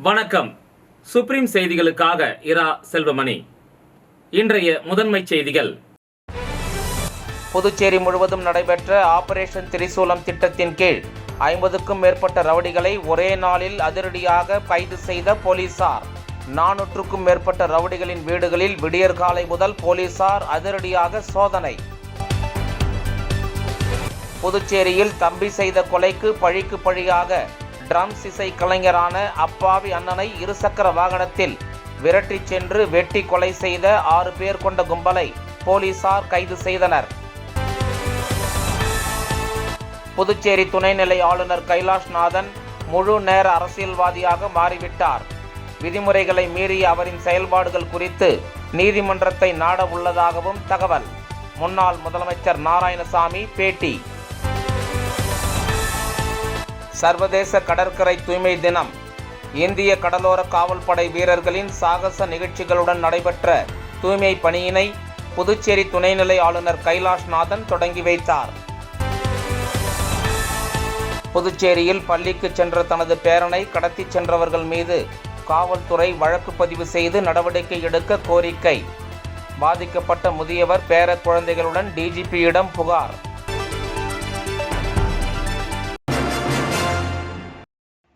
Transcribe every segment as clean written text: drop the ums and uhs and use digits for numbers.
வணக்கம். சுப்ரீம் செய்திகளுக்காக இரா செல்வமணி. இன்றைய முதன்மை செய்திகள். புதுச்சேரி முழுவதும் நடைபெற்ற ஆபரேஷன் திரிசூலம் திட்டத்தின் கீழ் 50க்கும் மேற்பட்ட ரவுடிகளை ஒரே நாளில் அதிரடியாக கைது செய்த போலீசார். 400க்கும் மேற்பட்ட ரவுடிகளின் வீடுகளில் விடியற்காலை முதல் போலீசார் அதிரடியாக சோதனை. புதுச்சேரியில் தம்பி செய்த கொலைக்கு பழிக்கு பழியாக ட்ரம்ஸ் இசை கலைஞரான அப்பாவி அண்ணனை இருசக்கர வாகனத்தில் விரட்டிச் சென்று வெட்டி கொலை செய்த 6 பேர் கொண்ட கும்பலை போலீசார் கைது செய்தனர். புதுச்சேரி துணைநிலை ஆளுநர் கைலாஷ்நாதன் முழு நேர அரசியல்வாதியாக மாறிவிட்டார். விதிமுறைகளை மீறிய அவரின் செயல்பாடுகள் குறித்து நீதிமன்றத்தை நாட உள்ளதாகவும் தகவல். முன்னாள் முதலமைச்சர் நாராயணசாமி பேட்டி. சர்வதேச கடற்கரை தூய்மை தினம். இந்திய கடலோர காவல்படை வீரர்களின் சாகச நிகழ்ச்சிகளுடன் நடைபெற்ற தூய்மை பணியினை புதுச்சேரி துணைநிலை ஆளுநர் கைலாஷ்நாதன் தொடங்கி வைத்தார். புதுச்சேரியில் பள்ளிக்கு சென்ற தனது பேரனை கடத்திச் சென்றவர்கள் மீது காவல்துறை வழக்கு பதிவு செய்து நடவடிக்கை எடுக்க கோரிக்கை. பாதிக்கப்பட்ட முதியவர் பேர குழந்தைகளுடன் டிஜிபியிடம் புகார்.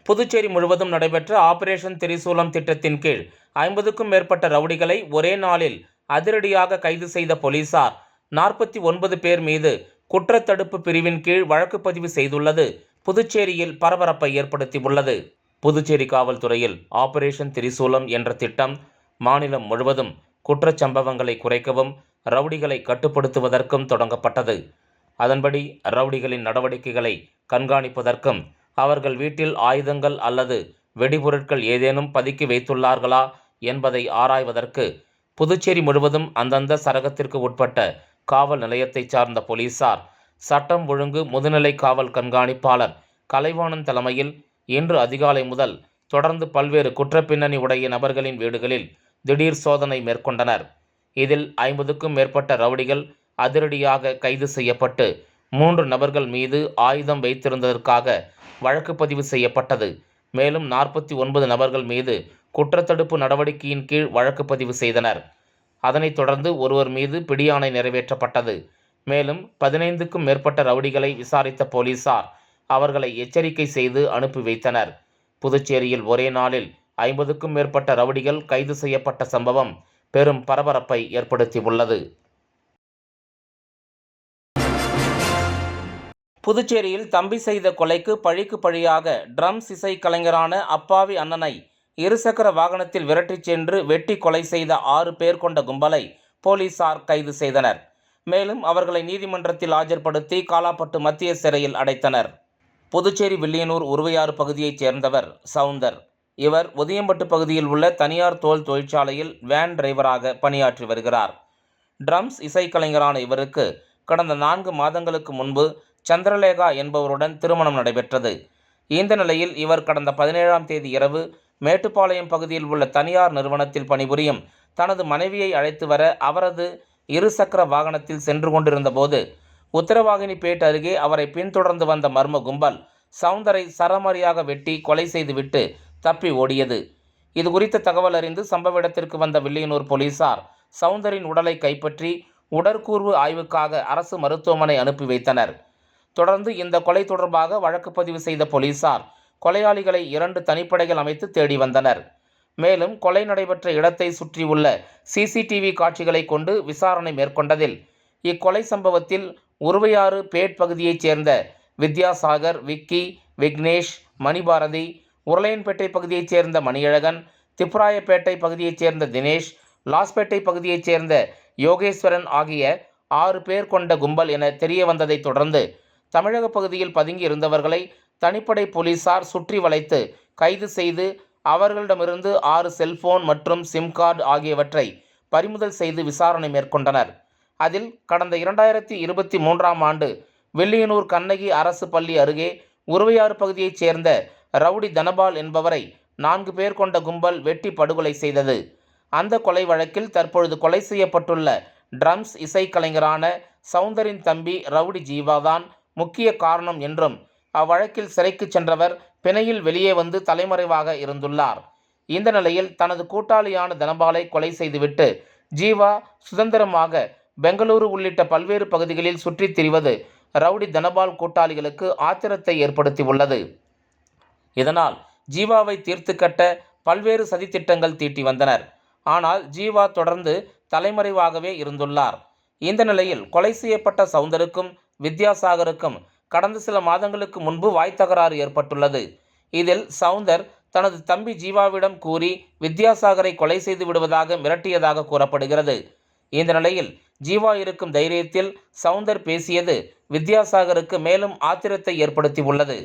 புதுச்சேரி முழுவதும் நடைபெற்ற ஆபரேஷன் திரிசூலம் திட்டத்தின் கீழ் 50க்கும் மேற்பட்ட ரவுடிகளை ஒரே நாளில் அதிரடியாக கைது செய்த போலீசார் 49 பேர் மீது குற்றத்தடுப்பு பிரிவின் கீழ் வழக்கு பதிவு செய்துள்ளது புதுச்சேரியில் பரபரப்பை ஏற்படுத்தியுள்ளது. புதுச்சேரி காவல்துறையில் ஆபரேஷன் திரிசூலம் என்ற திட்டம் மாநிலம் முழுவதும் குற்றச்சம்பவங்களை குறைக்கவும் ரவுடிகளை கட்டுப்படுத்துவதற்கும் தொடங்கப்பட்டது. அதன்படி ரவுடிகளின் நடவடிக்கைகளை கண்காணிப்பதற்கும் அவர்கள் வீட்டில் ஆயுதங்கள் அல்லது வெடிபொருட்கள் ஏதேனும் பதுக்கி வைத்துள்ளார்களா என்பதை ஆராய்வதற்கு புதுச்சேரி முழுவதும் அந்தந்த சரகத்திற்கு உட்பட்ட காவல் நிலையத்தை சார்ந்த போலீசார் சட்டம் ஒழுங்கு முதுநிலை காவல் கண்காணிப்பாளர் கலைவாணன் தலைமையில் இன்று அதிகாலை முதல் தொடர்ந்து பல்வேறு குற்றப்பின்னணி உடைய நபர்களின் வீடுகளில் திடீர் சோதனை மேற்கொண்டனர். இதில் 50க்கும் மேற்பட்ட ரவுடிகள் அதிரடியாக கைது செய்யப்பட்டு 3 நபர்கள் மீது ஆயுதம் வைத்திருந்ததற்காக வழக்கு பதிவு செய்யப்பட்டது. மேலும் 49 நபர்கள் மீது குற்றத்தடுப்பு நடவடிக்கையின் கீழ் வழக்கு பதிவு செய்தனர். அதனைத் தொடர்ந்து ஒருவர் மீது பிடியாணை நிறைவேற்றப்பட்டது. மேலும் 15க்கும் மேற்பட்ட ரவுடிகளை விசாரித்த போலீசார் அவர்களை எச்சரிக்கை செய்து அனுப்பி வைத்தனர். புதுச்சேரியில் ஒரே நாளில் 50க்கும் மேற்பட்ட ரவுடிகள் கைது செய்யப்பட்ட சம்பவம் பெரும் பரபரப்பை ஏற்படுத்தியுள்ளது. புதுச்சேரியில் தம்பி செய்த கொலைக்கு பழிக்கு பழியாக ட்ரம்ஸ் இசை கலைஞரான அப்பாவி அண்ணனை இருசக்கர வாகனத்தில் விரட்டிச் சென்று வெட்டி கொலை செய்த 6 பேர் கொண்ட கும்பலை போலீசார் கைது செய்தனர். மேலும் அவர்களை நீதிமன்றத்தில் ஆஜர்படுத்தி காலாப்பட்டு மத்திய சிறையில் அடைத்தனர். புதுச்சேரி வில்லியனூர் உருவையாறு பகுதியைச் சேர்ந்தவர் சவுந்தர். இவர் உதியம்பட்டு பகுதியில் உள்ள தனியார் தோல் தொழிற்சாலையில் வேன் டிரைவராக பணியாற்றி வருகிறார். ட்ரம்ஸ் இசைக்கலைஞரான இவருக்கு கடந்த 4 மாதங்களுக்கு முன்பு சந்திரலேகா என்பவருடன் திருமணம் நடைபெற்றது. இந்த நிலையில் இவர் கடந்த 17ஆம் தேதி இரவு மேட்டுப்பாளையம் பகுதியில் உள்ள தனியார் நிறுவனத்தில் பணிபுரியும் தனது மனைவியை அழைத்து வர அவரது இருசக்கர வாகனத்தில் சென்று கொண்டிருந்த போது உத்தரவாகினிப்பேட் அருகே அவரை பின்தொடர்ந்து வந்த மர்ம கும்பல் சவுந்தரை சரமாரியாக வெட்டி கொலை செய்துவிட்டு தப்பி ஓடியது. இது குறித்த தகவல் அறிந்து சம்பவ இடத்திற்கு வந்த வில்லியனூர் போலீசார் சவுந்தரின் உடலை கைப்பற்றி உடற்கூறு ஆய்வுக்காக அரசு மருத்துவமனை அனுப்பி வைத்தனர். தொடர்ந்து இந்த கொலை தொடர்பாக வழக்கு பதிவு செய்த போலீசார் கொலையாளிகளை 2 தனிப்படைகள் அமைத்து தேடி வந்தனர். மேலும் கொலை நடைபெற்ற இடத்தை சுற்றியுள்ள சிசிடிவி காட்சிகளை கொண்டு விசாரணை மேற்கொண்டதில் இக்கொலை சம்பவத்தில் உருவையாறு பேட் பகுதியைச் சேர்ந்த வித்யாசாகர், விக்கி, விக்னேஷ், மணிபாரதி, உருளையன்பேட்டை பகுதியைச் சேர்ந்த மணியழகன், திப்ராயப்பேட்டை பகுதியைச் சேர்ந்த தினேஷ், லாஸ்பேட்டை பகுதியைச் சேர்ந்த யோகேஸ்வரன் ஆகிய 6 பேர் கொண்ட கும்பல் என தெரிய வந்ததை தொடர்ந்து தமிழக பகுதியில் பதுங்கி இருந்தவர்களை தனிப்படை போலீசார் சுற்றி வளைத்து கைது செய்து அவர்களிடமிருந்து 6 செல்போன் மற்றும் சிம் கார்டு ஆகியவற்றை பறிமுதல் செய்து விசாரணை மேற்கொண்டனர். அதில் கடந்த 2023ஆம் ஆண்டு வில்லியனூர் கண்ணகி அரசு பள்ளி அருகே உருவையாறு பகுதியைச் சேர்ந்த ரவுடி தனபால் என்பவரை 4 பேர் கொண்ட கும்பல் வெட்டி படுகொலை செய்தது. அந்த கொலை வழக்கில் தற்பொழுது கொலை செய்யப்பட்டுள்ள ட்ரம்ஸ் இசைக்கலைஞரான சவுந்தரின் தம்பி ரவுடி ஜீவாதான் முக்கிய காரணம் என்றும் அவ்வழக்கில் சிறைக்கு சென்றவர் பிணையில் வெளியே வந்து தலைமறைவாக இருந்துள்ளார். இந்த நிலையில் தனது கூட்டாளியான தனபாலை கொலை செய்துவிட்டு ஜீவா சுதந்திரமாக பெங்களூரு உள்ளிட்ட பல்வேறு பகுதிகளில் சுற்றித் திரிவது ரவுடி தனபால் கூட்டாளிகளுக்கு ஆத்திரத்தை ஏற்படுத்தியுள்ளது. இதனால் ஜீவாவை தீர்த்து கட்ட பல்வேறு சதித்திட்டங்கள் தீட்டி வந்தனர். ஆனால் ஜீவா தொடர்ந்து தலைமறைவாகவே இருந்துள்ளார். இந்த நிலையில் கொலை செய்யப்பட்ட சவுந்தருக்கும் வித்யாசாகருக்கும் கடந்த சில மாதங்களுக்கு முன்பு வாய்த்தகராறு ஏற்பட்டுள்ளது. இதில் சவுந்தர் தனது தம்பி ஜீவாவிடம் கூறி வித்யாசாகரை கொலை செய்து விடுவதாக மிரட்டியதாக கூறப்படுகிறது. இந்த நிலையில் ஜீவா இருக்கும் தைரியத்தில் சவுந்தர் பேசியது வித்யாசாகருக்கு மேலும் ஆத்திரத்தை ஏற்படுத்தியுள்ளது.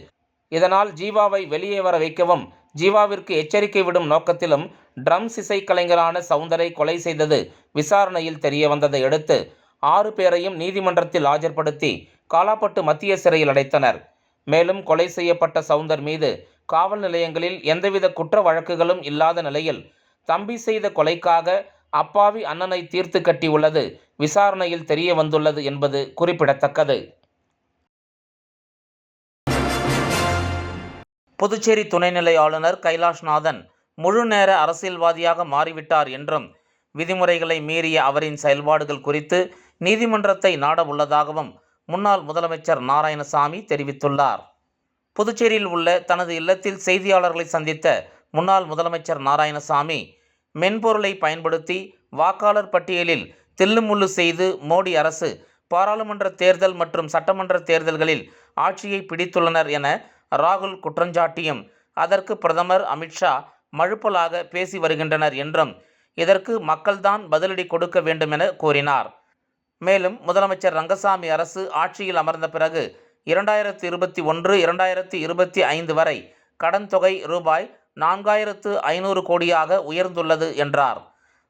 இதனால் ஜீவாவை வெளியே வர வைக்கவும் ஜீவாவிற்கு எச்சரிக்கை விடும் நோக்கத்திலும் ட்ரம்ஸ் இசைக்கலைஞரான சவுந்தரை கொலை செய்தது விசாரணையில் தெரிய வந்ததை அடுத்து 6 பேரையும் நீதிமன்றத்தில் ஆஜர்படுத்தி காலாப்பட்டு மத்திய சிறையில் அடைத்தனர். மேலும் கொலை செய்யப்பட்ட சவுந்தர் மீது காவல் நிலையங்களில் எந்தவித குற்ற வழக்குகளும் இல்லாத நிலையில் தம்பி செய்த கொலைக்காக அப்பாவி அண்ணனை தீர்த்து கட்டியுள்ளது விசாரணையில் தெரிய வந்துள்ளது என்பது குறிப்பிடத்தக்கது. புதுச்சேரி துணைநிலை ஆளுநர் கைலாஷ்நாதன் முழு நேர அரசியல்வாதியாக மாறிவிட்டார் என்றும் விதிமுறைகளை மீறிய அவரின் செயல்பாடுகள் குறித்து நீதிமன்றத்தை நாட உள்ளதாகவும் முன்னாள் முதலமைச்சர் நாராயணசாமி தெரிவித்துள்ளார். புதுச்சேரியில் உள்ள தனது இல்லத்தில் செய்தியாளர்களை சந்தித்த முன்னாள் முதலமைச்சர் நாராயணசாமி மென்பொருளை பயன்படுத்தி வாக்காளர் பட்டியலில் தில்லுமுள்ளு செய்து மோடி அரசு பாராளுமன்ற தேர்தல் மற்றும் சட்டமன்ற தேர்தல்களில் ஆட்சியை பிடித்துள்ளனர் என ராகுல் குற்றஞ்சாட்டியும் அதற்கு பிரதமர் அமித்ஷா மழுப்பலாக பேசி வருகின்றனர் என்றும் இதற்கு மக்கள்தான் பதிலடி கொடுக்க வேண்டும் என கூறினார். மேலும் முதலமைச்சர் ரங்கசாமி அரசு ஆட்சியில் அமர்ந்த பிறகு 2021-2025 வரை கடன் தொகை ரூபாய் 4500 கோடியாக உயர்ந்துள்ளது என்றார்.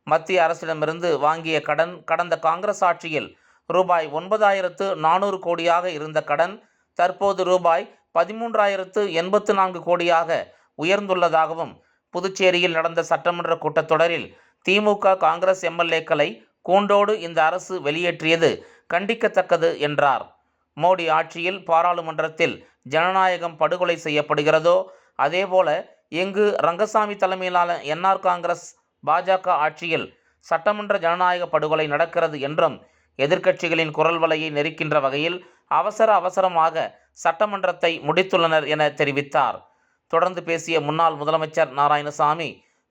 மத்திய அரசிடமிருந்து வாங்கிய கடன் கடந்த காங்கிரஸ் ஆட்சியில் ரூபாய் 9400 கோடியாக இருந்த கடன் தற்போது ரூபாய் 13084 கோடியாக உயர்ந்துள்ளதாகவும் புதுச்சேரியில் நடந்த சட்டமன்ற கூட்டத்தொடரில் திமுக காங்கிரஸ் எம்எல்ஏக்களை கூண்டோடு இந்த அரசு வெளியேற்றியது கண்டிக்கத்தக்கது என்றார். மோடி ஆட்சியில் பாராளுமன்றத்தில் ஜனநாயகம் படுகொலை செய்யப்படுகிறதோ அதேபோல எங்கு ரங்கசாமி தலைமையிலான என்ஆர் காங்கிரஸ் பாஜக ஆட்சியில் சட்டமன்ற ஜனநாயக படுகொலை நடக்கிறது என்றும் எதிர்க்கட்சிகளின் குரல் வலையை நெரிக்கின்ற வகையில் அவசரமாக சட்டமன்றத்தை முடித்துள்ளனர் என தெரிவித்தார். தொடர்ந்து பேசிய முன்னாள் முதலமைச்சர் நாராயணசாமி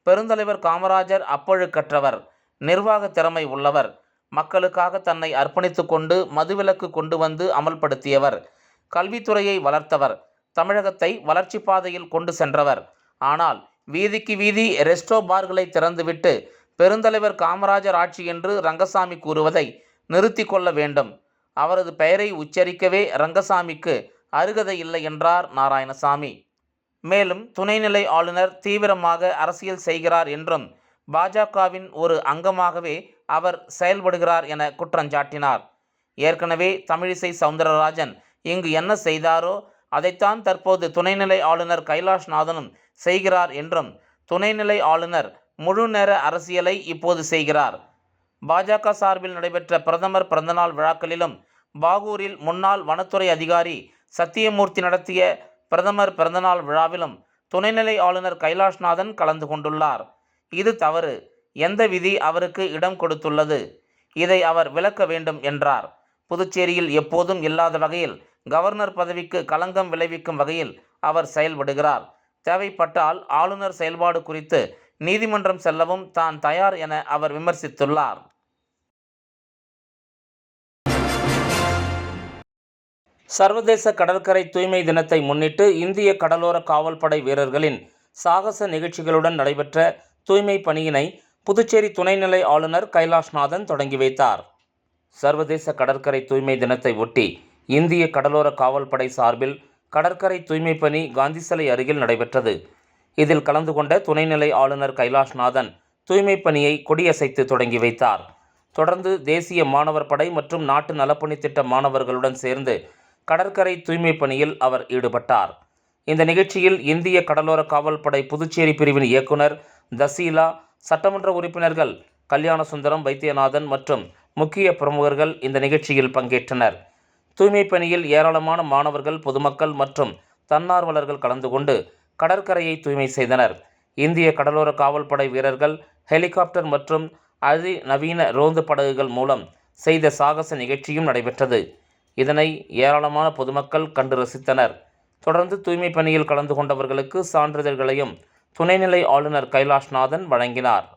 பெருந்தலைவர் காமராஜர் அப்பழுக்கற்றவர், நிர்வாக திறமை உள்ளவர், மக்களுக்காக தன்னை அர்ப்பணித்து கொண்டு மதுவிலக்கு கொண்டு வந்து அமல்படுத்தியவர், கல்வித்துறையை வளர்த்தவர், தமிழகத்தை வளர்ச்சி பாதையில் கொண்டு சென்றவர். ஆனால் வீதிக்கு வீதி ரெஸ்டோ பார்களை திறந்துவிட்டு பெருந்தலைவர் காமராஜர் ஆட்சி என்று ரங்கசாமி கூறுவதை நிறுத்தி கொள்ள வேண்டும். அவரது பெயரை உச்சரிக்கவே ரங்கசாமிக்கு அருகதை இல்லை என்றார் நாராயணசாமி. மேலும் துணைநிலை ஆளுநர் தீவிரமாக அரசியல் செய்கிறார் என்றும் பாஜகவின் ஒரு அங்கமாகவே அவர் செயல்படுகிறார் என குற்றஞ்சாட்டினார். ஏற்கனவே தமிழிசை சவுந்தரராஜன் இங்கு என்ன செய்தாரோ அதைத்தான் தற்போது துணைநிலை ஆளுநர் கைலாஷ்நாதனும் செய்கிறார் என்றும் துணைநிலை ஆளுநர் முழு நேர அரசியலை இப்போது செய்கிறார். பாஜக சார்பில் நடைபெற்ற பிரதமர் பிறந்தநாள் விழாக்களிலும் பாகூரில் முன்னாள் வனத்துறை அதிகாரி சத்தியமூர்த்தி நடத்திய பிரதமர் பிறந்தநாள் விழாவிலும் துணைநிலை ஆளுநர் கைலாஷ்நாதன் கலந்து கொண்டுள்ளார். இது தவறு. எந்த விதி அவருக்கு இடம் கொடுத்துள்ளது? இதை அவர் விளக்க வேண்டும் என்றார். புதுச்சேரியில் எப்போதும் இல்லாத வகையில் கவர்னர் பதவிக்கு களங்கம் விளைவிக்கும் வகையில் அவர் செயல்படுகிறார். தேவைப்பட்டால் ஆளுநர் செயல்பாடு குறித்து நீதிமன்றம் செல்லவும் தான் தயார் என அவர் விமர்சித்துள்ளார். சர்வதேச கடற்கரை தூய்மை தினத்தை முன்னிட்டு இந்திய கடலோர காவல்படை வீரர்களின் சாகச நிகழ்ச்சிகளுடன் நடைபெற்ற தூய்மை பணியினை புதுச்சேரி துணைநிலை ஆளுநர் கைலாஷ்நாதன் தொடங்கி வைத்தார். சர்வதேச கடற்கரை தூய்மை தினத்தை ஒட்டி இந்திய கடலோர காவல்படை சார்பில் கடற்கரை தூய்மை பணி காந்தி சிலை அருகில் நடைபெற்றது. இதில் கலந்து கொண்ட துணைநிலை ஆளுநர் கைலாஷ்நாதன் தூய்மை பணியை கொடியசைத்து தொடங்கி வைத்தார். தொடர்ந்து தேசிய மாணவர் படை மற்றும் நாட்டு நலப்பணி திட்ட மாணவர்களுடன் சேர்ந்து கடற்கரை தூய்மை பணியில் அவர் ஈடுபட்டார். இந்த நிகழ்ச்சியில் இந்திய கடலோர காவல்படை புதுச்சேரி பிரிவின் இயக்குனர் தசீலா, சட்டமன்ற உறுப்பினர்கள் கல்யாணசுந்தரம், வைத்தியநாதன் மற்றும் முக்கிய பிரமுகர்கள் இந்த நிகழ்ச்சியில் பங்கேற்றனர். தூய்மை பணியில் ஏராளமான மாணவர்கள், பொதுமக்கள் மற்றும் தன்னார்வலர்கள் கலந்து கொண்டு கடற்கரையை தூய்மை செய்தனர். இந்திய கடலோர காவல்படை வீரர்கள் ஹெலிகாப்டர் மற்றும் அதிநவீன ரோந்து படகுகள் மூலம் செய்த சாகச நிகழ்ச்சியும் நடைபெற்றது. இதனை ஏராளமான பொதுமக்கள் கண்டு ரசித்தனர். தொடர்ந்து தூய்மை பணியில் கலந்து கொண்டவர்களுக்கு சான்றிதழ்களையும் துணைநிலை ஆளுநர் கைலாஷ்நாதன் வழங்கினார்.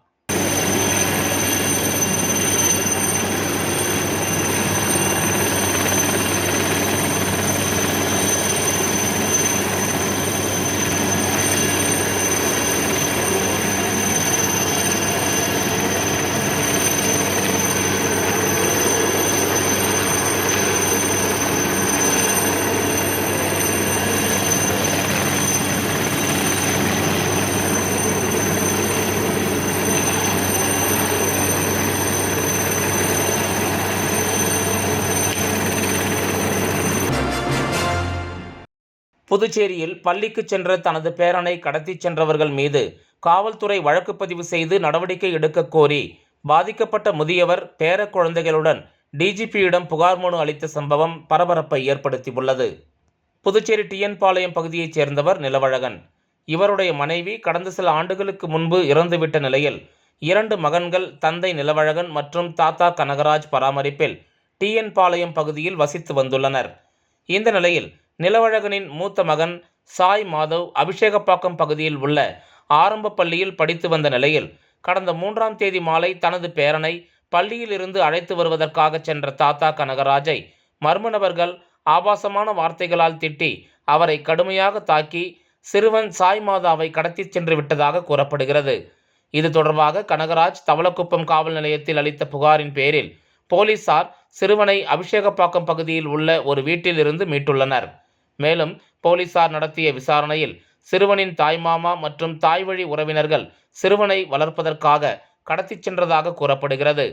புதுச்சேரியில் பள்ளிக்கு சென்ற தனது பேரனை கடத்திச் சென்றவர்கள் மீது காவல்துறை வழக்கு பதிவு செய்து நடவடிக்கை எடுக்க கோரி பாதிக்கப்பட்ட முதியவர் பேர குழந்தைகளுடன் டிஜிபியிடம் புகார் மனு அளித்த சம்பவம் பரபரப்பை ஏற்படுத்தியுள்ளது. புதுச்சேரி டிஎன் பாளையம் பகுதியைச் சேர்ந்தவர் நிலவழகன். இவருடைய மனைவி கடந்த சில ஆண்டுகளுக்கு முன்பு இறந்துவிட்ட நிலையில் 2 மகன்கள் தந்தை நிலவழகன் மற்றும் தாத்தா கனகராஜ் பராமரிப்பில் டிஎன் பாளையம் பகுதியில் வசித்து வந்துள்ளனர். இந்த நிலையில் நிலவழகனின் மூத்த மகன் சாய் மாதவ் அபிஷேகப்பாக்கம் பகுதியில் உள்ள ஆரம்ப பள்ளியில் படித்து வந்த நிலையில் கடந்த 3ஆம் தேதி மாலை தனது பேரனை பள்ளியில் இருந்து அழைத்து வருவதற்காக சென்ற தாத்தா கனகராஜை மர்ம நபர்கள் ஆபாசமான வார்த்தைகளால் திட்டி அவரை கடுமையாக தாக்கி சிறுவன் சாய் மாதாவை கடத்திச் சென்று விட்டதாக கூறப்படுகிறது. இது தொடர்பாக கனகராஜ் தவளக்குப்பம் காவல் நிலையத்தில் அளித்த புகாரின் பேரில் போலீசார் சிறுவனை அபிஷேகப்பாக்கம் பகுதியில் உள்ள ஒரு வீட்டில் இருந்து மீட்டுள்ளனர். மேலும் போலீசார் நடத்திய விசாரணையில் சிறுவனின் தாய்மாமா மற்றும் தாய்வழி உறவினர்கள் சிறுவனை வளர்ப்பதற்காக கடத்திச் சென்றதாக கூறப்படுகிறது.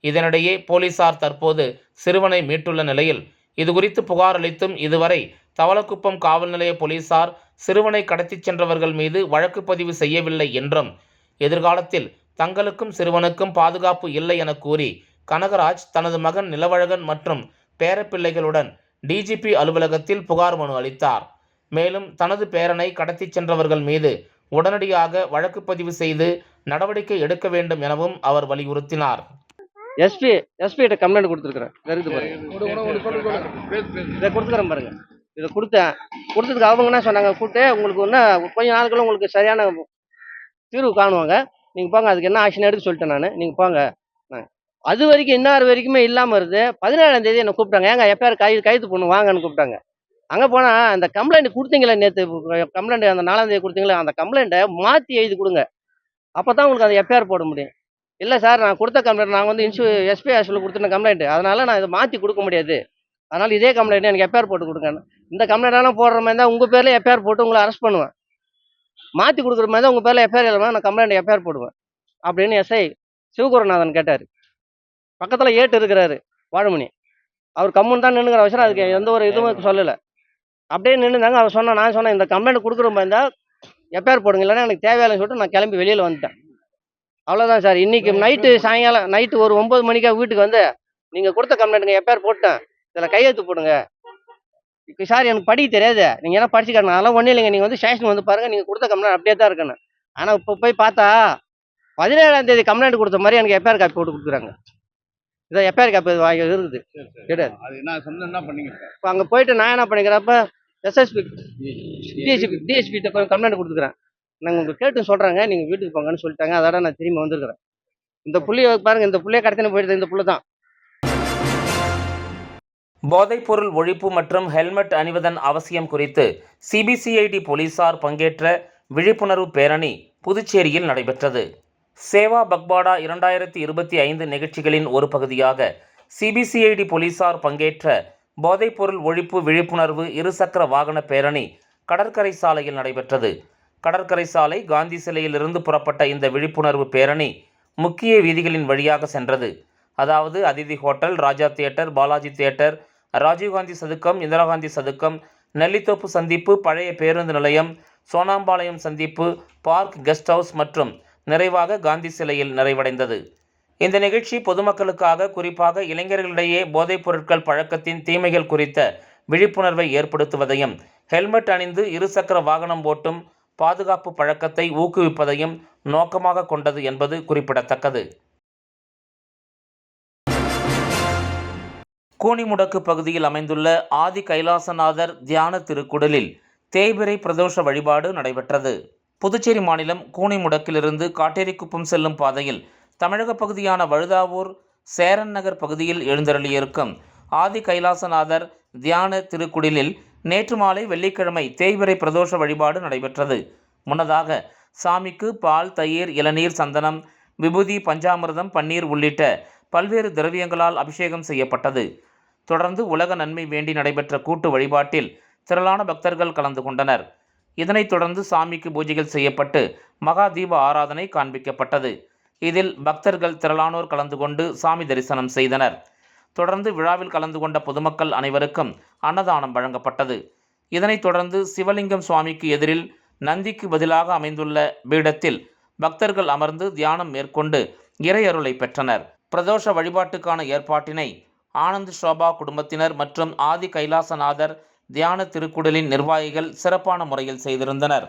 இதனிடையே போலீசார் தற்போது சிறுவனை மீட்டுள்ள நிலையில் இதுகுறித்து புகார் அளித்தும் இதுவரை தவளக்குப்பம் காவல் நிலைய போலீசார் சிறுவனை கடத்திச் சென்றவர்கள் மீது வழக்கு பதிவு செய்யவில்லை என்றும் எதிர்காலத்தில் தங்களுக்கும் சிறுவனுக்கும் பாதுகாப்பு இல்லை என கூறி கனகராஜ் தனது மகன் நிலவழகன் மற்றும் பேரப்பிள்ளைகளுடன் டிஜிபி அலுவலகத்தில் புகார் மனு அளித்தார். மேலும் தனது பேரனை கடத்திச் சென்றவர்கள் மீது உடனடியாக வழக்கு பதிவு செய்து நடவடிக்கை எடுக்க வேண்டும் எனவும் அவர் வலியுறுத்தினார். எஸ்பிகிட்ட கம்ப்ளைண்ட் கொடுத்துருக்குறேன். இதை கொடுத்துக்கிறேன் பாருங்க. இதை கொடுத்ததுக்கு அவங்க என்ன சொன்னாங்க, கூப்பிட்டு உங்களுக்கு இன்னும் கொஞ்ச நாளுக்குள்ள உங்களுக்கு சரியான தீர்வு காணுவாங்க, நீங்கள் போங்க, அதுக்கு என்ன ஆக்ஷன் எடுக்க சொல்லிட்டேன் நான், நீங்கள் போங்க. அது வரைக்கும் இன்னார் வரைக்குமே இல்லாமல் வருது. 17ஆம் தேதி என்னை கூப்பிட்டாங்க, ஏங்க எஃப்ஐஆர் கைது பண்ணு வாங்கன்னு கூப்பிட்டாங்க. அங்கே போனால் அந்த கம்ப்ளைண்ட் கொடுத்தீங்களே நேற்று கம்ப்ளைண்ட் அந்த 4ஆம் தேதி கொடுத்தீங்களே அந்த கம்ப்ளைண்ட்டை மாற்றி எழுதி கொடுங்க, அப்போ தான் உங்களுக்கு அந்த எஃப்ஐஆர் போட முடியும். இல்லை சார், நான் கொடுத்த கம்ப்ளைண்ட் நாங்கள் வந்து எஸ்பி ஆஃபீஸில் கொடுத்துட்ட கம்ப்ளைண்ட், அதனால் நான் இதை மாற்றி கொடுக்க முடியாது, அதனால் இதே கம்ப்ளைண்ட் எனக்கு எஃப்ஐஆர் போட்டு கொடுங்க. இந்த கம்ப்ளைண்ட்டான போடுற மாதிரி தான் உங்கள் பேரில் எஃப்ஐஆர் போட்டு உங்களை அரெஸ்ட் பண்ணுவேன். மாற்றி கொடுக்குற மாதிரி தான் உங்கள் பேரில் எஃப்ஐஆர் இல்லாமல் நான் கம்ப்ளைண்ட் எஃப்ஐஆர் போடுவேன் அப்படின்னு எஸ்ஐ சிவகுருநாதன் கேட்டார். பக்கத்தில் ஏட்டு இருக்கிறாரு வாழமணி, அவர் கம்முன்னு தான் நின்றுக்கிற அவசரம், அதுக்கு எந்த ஒரு இதுவும் சொல்லலை, அப்படியே நின்றுந்தாங்க. அவர் நான் சொன்னேன் இந்த கம்ப்ளைண்ட் கொடுக்குற மாதிரி இருந்தால் எஃப்ஐஆர் போடுங்க, இல்லைன்னா எனக்கு தேவையில்லைன்னு சொல்லிட்டு நான் கிளம்பி வெளியில் வந்துட்டேன். அவ்வளோதான் சார். இன்றைக்கி நைட்டு ஒரு 9 மணிக்காக வீட்டுக்கு வந்து நீங்கள் கொடுத்த கம்ப்ளைண்ட்டுங்க எஃப்ஐஆர் போட்டேன், இதில் கையெழுத்து போடுங்க. இப்போ சார் எனக்கு படிக்க தெரியாது, நீங்கள் என்ன படிச்சுக்காரங்க, அதெல்லாம் ஒன்றும் இல்லைங்க, நீங்கள் வந்து ஸ்டேஷன் வந்து பாருங்கள், நீங்கள் கொடுத்த கம்ப்ளைண்ட் அப்படியே தான் இருக்குன்னு. ஆனால் இப்போ போய் பார்த்தா 17ஆம் தேதி கம்ப்ளைண்ட் கொடுத்த மாதிரி எனக்கு எஃப்ஐஆர் காப்பி போட்டு கொடுக்குறாங்க. இதை எஃப்ஐஆர் காப்பி வாங்கி இருக்குது கிடையாது. இப்போ அங்கே போயிட்டு நான் என்ன பண்ணிக்கிறப்ப எஸ்எஸ்பி டிஎஸ்பி கம்ப்ளைண்ட் கொடுத்துக்கிறேன். நாங்கள் உங்களுக்கு கேட்டு சொல்கிறாங்க, நீங்கள் வீட்டுக்கு போங்கன்னு சொல்லிட்டாங்க, அதோட நான் திரும்பி வந்துருக்கிறேன். இந்த புள்ளியை பாருங்கள், இந்த புள்ளையை கடத்தின போயிட்டு இந்த புள்ள தான். போதைப்பொருள் ஒழிப்பு மற்றும் ஹெல்மெட் அணிவதன் அவசியம் குறித்து சிபிசிஐடி போலீசார் பங்கேற்ற விழிப்புணர்வு பேரணி புதுச்சேரியில் நடைபெற்றது. சேவா பக்வாடா 2025 நிகழ்ச்சிகளின் ஒரு பகுதியாக சிபிசிஐடி போலீசார் பங்கேற்ற போதைப்பொருள் ஒழிப்பு விழிப்புணர்வு இருசக்கர வாகன பேரணி கடற்கரை சாலையில் நடைபெற்றது. கடற்கரை சாலை காந்தி சிலையிலிருந்து புறப்பட்ட இந்த விழிப்புணர்வு பேரணி முக்கிய வீதிகளின் வழியாக சென்றது. அதாவது அதிதி ஹோட்டல், ராஜா தியேட்டர், பாலாஜி தியேட்டர், ராஜீவ்காந்தி சதுக்கம், இந்திராகாந்தி சதுக்கம், நெல்லித்தோப்பு சந்திப்பு, பழைய பேருந்து நிலையம், சோனாம்பாளையம் சந்திப்பு, பார்க், கெஸ்ட் ஹவுஸ் மற்றும் நிறைவாக காந்தி சிலையில் நிறைவடைந்தது. இந்த நிகழ்ச்சி பொதுமக்களுக்காக, குறிப்பாக இளைஞர்களிடையே போதைப் பொருட்கள் பழக்கத்தின் தீமைகள் குறித்த விழிப்புணர்வை ஏற்படுத்துவதையும், ஹெல்மெட் அணிந்து இருசக்கர வாகனம் ஓட்டும் பாதுகாப்பு பழக்கத்தை ஊக்குவிப்பதையும் நோக்கமாக கொண்டது என்பது குறிப்பிடத்தக்கது. கூனிமுடக்கு பகுதியில் அமைந்துள்ள ஆதி கைலாசநாதர் தியான திருக்குடலில் தேய்பிறை பிரதோஷ வழிபாடு நடைபெற்றது. புதுச்சேரி மாநிலம் கூனிமுடக்கிலிருந்து காட்டேரிக்குப்பம் செல்லும் பாதையில் தமிழக பகுதியான வழுதாவூர் சேரன் நகர் பகுதியில் எழுந்தருளியிருக்கும் ஆதி கைலாசநாதர் தியான திருக்குடிலில் நேற்று மாலை வெள்ளிக்கிழமை தேய்பிறை பிரதோஷ வழிபாடு நடைபெற்றது. முன்னதாக சாமிக்கு பால், தயிர், இளநீர், சந்தனம், விபூதி, பஞ்சாமிர்தம், பன்னீர் உள்ளிட்ட பல்வேறு திரவியங்களால் அபிஷேகம் செய்யப்பட்டது. தொடர்ந்து உலக நன்மை வேண்டி நடைபெற்ற கூட்டு வழிபாட்டில் திரளான பக்தர்கள் கலந்து கொண்டனர். இதனைத் தொடர்ந்து சாமிக்கு பூஜைகள் செய்யப்பட்டு மகா தீப ஆராதனை காண்பிக்கப்பட்டது. இதில் பக்தர்கள் திரளானோர் கலந்து கொண்டு சாமி தரிசனம் செய்தனர். தொடர்ந்து விழாவில் கலந்து கொண்ட பொதுமக்கள் அனைவருக்கும் அன்னதானம் வழங்கப்பட்டது. இதனைத் தொடர்ந்து சிவலிங்கம் சுவாமிக்கு எதிரில் நந்திக்கு பதிலாக அமைந்துள்ள பீடத்தில் பக்தர்கள் அமர்ந்து தியானம் மேற்கொண்டு இறையருளை பெற்றனர். பிரதோஷ வழிபாட்டுக்கான ஏற்பாட்டினை ஆனந்த் ஷோபா குடும்பத்தினர் மற்றும் ஆதி கைலாசநாதர் தியான திருக்குடலின் நிர்வாகிகள் சிறப்பான முறையில் செய்திருந்தனர்.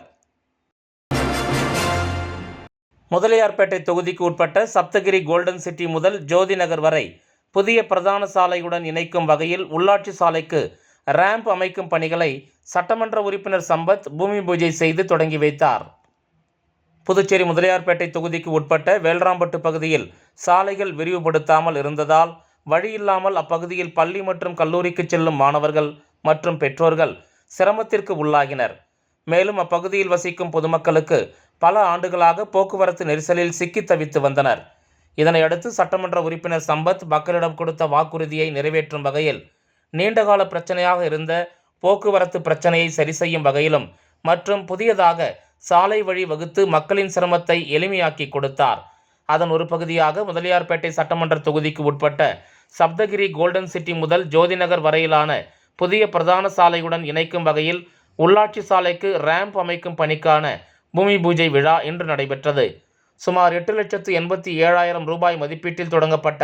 முதலியார்பேட்டை தொகுதிக்கு உட்பட்ட சப்தகிரி கோல்டன் சிட்டி முதல் ஜோதி நகர் வரை புதிய பிரதான சாலையுடன் இணைக்கும் வகையில் உள்ளாட்சி சாலைக்கு ரேம்ப் அமைக்கும் பணிகளை சட்டமன்ற உறுப்பினர் சம்பத் பூமி பூஜை செய்து தொடங்கி வைத்தார். புதுச்சேரி முதலியார்பேட்டை தொகுதிக்கு உட்பட்ட வேல்ராம்பட்டு பகுதியில் சாலைகள் விரிவுபடுத்தாமல் இருந்ததால் வழியில்லாமல் அப்பகுதியில் பள்ளி மற்றும் கல்லூரிக்கு செல்லும் மாணவர்கள் மற்றும் பெற்றோர்கள் சிரமத்திற்கு உள்ளாகினர். மேலும் அப்பகுதியில் வசிக்கும் பொதுமக்களுக்கு பல ஆண்டுகளாக போக்குவரத்து நெரிசலில் சிக்கி தவித்து வந்தனர். இதனையடுத்து சட்டமன்ற உறுப்பினர் சம்பத் மக்களிடம் கொடுத்த வாக்குறுதியை நிறைவேற்றும் வகையில் நீண்டகால பிரச்சனையாக இருந்த போக்குவரத்து பிரச்சனையை சரி செய்யும் வகையிலும் மற்றும் புதியதாக சாலை வழி வகுத்து மக்களின் சிரமத்தை எளிமையாக்கி கொடுத்தார். அதன் ஒரு பகுதியாக முதலியார்பேட்டை சட்டமன்ற தொகுதிக்கு உட்பட்ட சப்தகிரி கோல்டன் சிட்டி முதல் ஜோதி நகர் வரையிலான புதிய பிரதான சாலையுடன் இணைக்கும் வகையில் உள்ளாட்சி சாலைக்கு ரேம்ப் அமைக்கும் பணிக்கான பூமி பூஜை விழா இன்று நடைபெற்றது. சுமார் 8,87,000 ரூபாய் மதிப்பீட்டில் தொடங்கப்பட்ட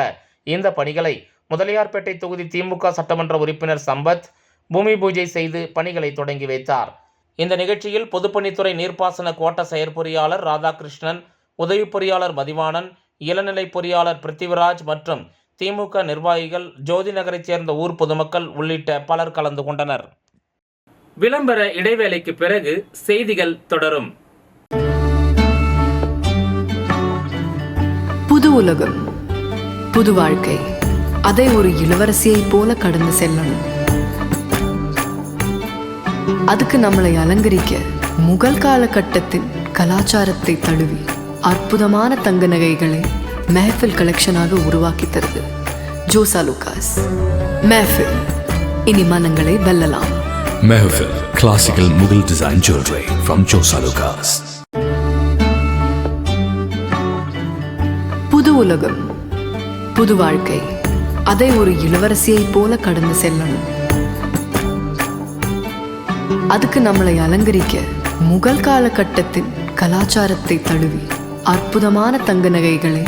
இந்த பணிகளை முதலியார்பேட்டை தொகுதி திமுக சட்டமன்ற உறுப்பினர் சம்பத் பூமி பூஜை செய்து பணிகளை தொடங்கி வைத்தார். இந்த நிகழ்ச்சியில் பொதுப்பணித்துறை நீர்ப்பாசன கோட்ட செயற்பொறியாளர் ராதாகிருஷ்ணன், உதவி பொறியாளர் மதிவாணன், இளநிலை பொறியாளர் பிருத்திவிராஜ் மற்றும் திமுக நிர்வாகிகள், ஜோதி நகரைச் சேர்ந்த ஊர் பொதுமக்கள் உள்ளிட்ட பலர் கலந்து கொண்டனர். விளம்பர இடைவேளைக்கு பிறகு செய்திகள் தொடரும். புது உலகம், புது வாழ்க்கை, அதை ஒரு இளவரசியைப் போல கடந்து செல்லணும். அதுக்கு நம்மளை அலங்கரிக்க முகல் காலகட்டத்தின் கலாச்சாரத்தை தழுவி அற்புதமான தங்க நகைகளை மெஹஃபில் கலெக்ஷனாக உருவாக்கி தருது ஜோசா லூகாஸ். மெஹஃபில், இனி மனங்களை வெல்லலாம். Mehfil, classical Mughal design jewelry from Josa Lucas. புது உலகம், புது வாழ்க்கை, அதை ஒரு இளவரசியைப் போல கடந்து செல்லணும். அதுக்கு நம்மளை அலங்கரிக்க முகல் காலகட்டத்தின் கலாச்சாரத்தை தழுவி அற்புதமான தங்க நகைகளை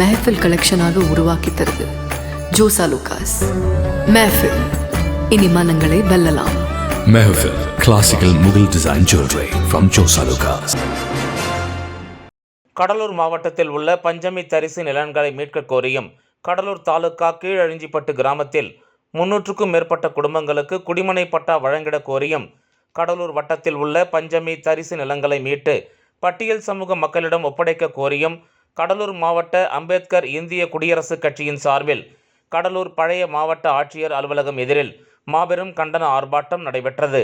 மெஹஃபில் கலெக்ஷனாக உருவாக்கி தருது ஜோசா லூகாஸ். மெஹஃபில், இனி மனங்களை வெல்லலாம். Mehfil, classical Mughal design jewelry from Josa Lucas. Cuddalore மாவட்டத்தில் உள்ள பஞ்சமி தரிசு நிலங்களை மீட்க கோரியும் கடலூர் தாலுகா கீழழிஞ்சிப்பட்டு கிராமத்தில் 300க்கும் மேற்பட்ட குடும்பங்களுக்கு குடிமனை பட்டா வழங்கிட கோரியும் கடலூர் வட்டத்தில் உள்ள பஞ்சமி தரிசு நிலங்களை மீட்டு பட்டியல் சமூக மக்களிடம் ஒப்படைக்க கோரியும் கடலூர் மாவட்ட அம்பேத்கர் இந்திய குடியரசுக் கட்சியின் சார்பில் கடலூர் பழைய மாவட்ட ஆட்சியர் அலுவலகம் எதிரில் மாபெரும் கண்டன ஆர்ப்பாட்டம் நடைபெற்றது.